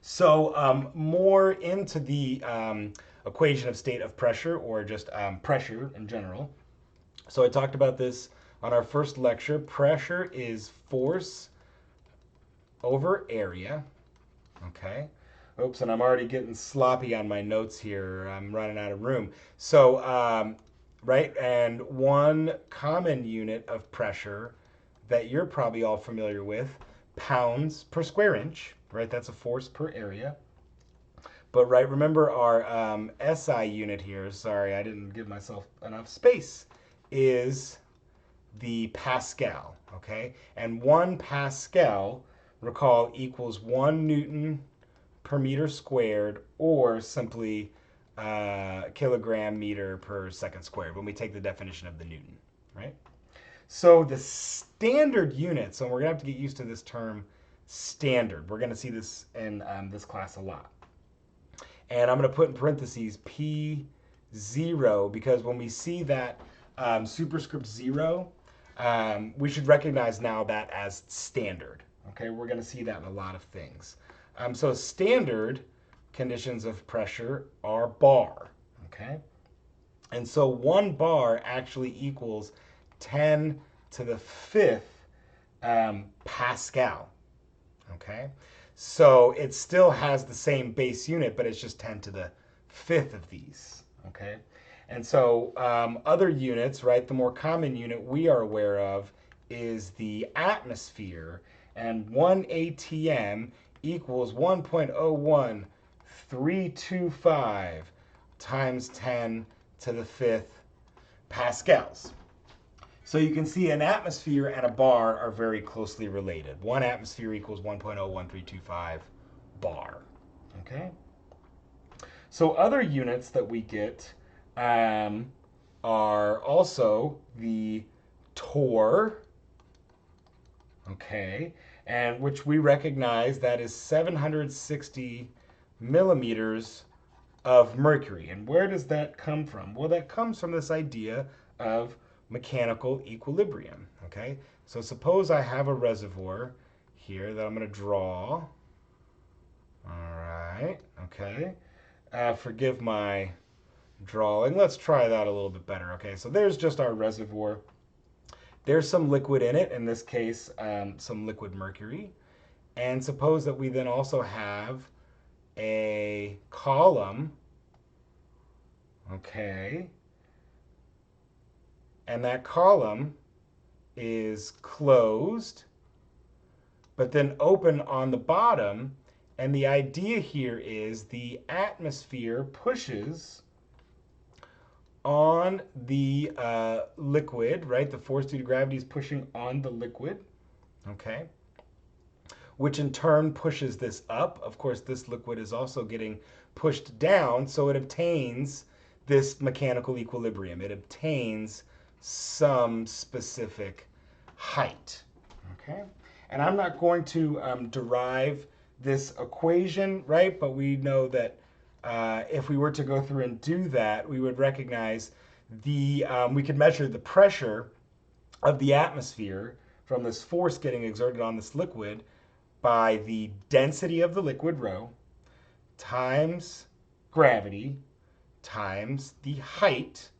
So more into the equation of state of pressure, or just pressure in general. So I talked about this on our first lecture. Pressure is force over area. Okay. Oops, and I'm already getting sloppy on my notes here. I'm running out of room. So, right, and one common unit of pressure that you're probably all familiar with, pounds per square inch, right? That's a force per area. But, right, remember our SI unit here, sorry, I didn't give myself enough space, is the Pascal, okay? And 1 Pascal, recall, equals 1 Newton per meter squared, or simply kilogram meter per second squared when we take the definition of the Newton, right? So the standard units, and we're gonna have to get used to this term standard. We're gonna see this in this class a lot. And I'm gonna put in parentheses P0, because when we see that superscript 0, we should recognize now that as standard. Okay, we're gonna see that in a lot of things. So standard conditions of pressure are bar, okay? And so 1 bar actually equals 10 to the 5th Pascal, okay? So it still has the same base unit, but it's just 10 to the 5th of these, okay? And so other units, right, the more common unit we are aware of is the atmosphere, and 1 ATM equals 1.01325 times 10 to the 5th pascals. So you can see an atmosphere and a bar are very closely related. 1 atmosphere equals 1.01325 bar. Okay? So other units that we get are also the torr, okay, and which we recognize that is 760 millimeters of mercury. And where does that come from? Well, that comes from this idea of mechanical equilibrium, okay? So suppose I have a reservoir here that I'm going to draw. All right, okay. Forgive my drawing. Let's try that a little bit better. Okay, so there's just our reservoir. There's some liquid in it, in this case, some liquid mercury. And suppose that we then also have a column, okay, and that column is closed, but then open on the bottom. And the idea here is the atmosphere pushes on the liquid, right? The force due to gravity is pushing on the liquid, okay? Which in turn pushes this up. Of course, this liquid is also getting pushed down, so it obtains this mechanical equilibrium. It obtains some specific height, okay? And I'm not going to derive this equation, right? But we know that if we were to go through and do that, we would recognize we could measure the pressure of the atmosphere from this force getting exerted on this liquid by the density of the liquid, rho, times gravity, times the height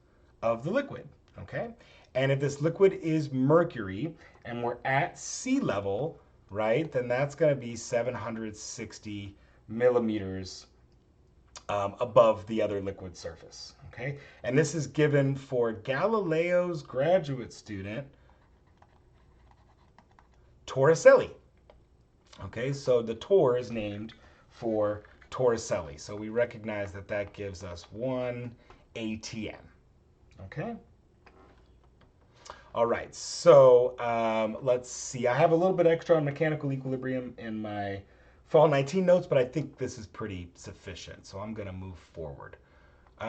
of the liquid, okay? And if this liquid is mercury and we're at sea level, right, then that's going to be 760 millimeters above the other liquid surface, okay? And this is given for Galileo's graduate student, Torricelli. Okay, so the torr is named for Torricelli. So we recognize that that gives us 1 ATM. Okay? All right, so let's see. I have a little bit extra on mechanical equilibrium in my Fall 19 notes, but I think this is pretty sufficient. So I'm going to move forward.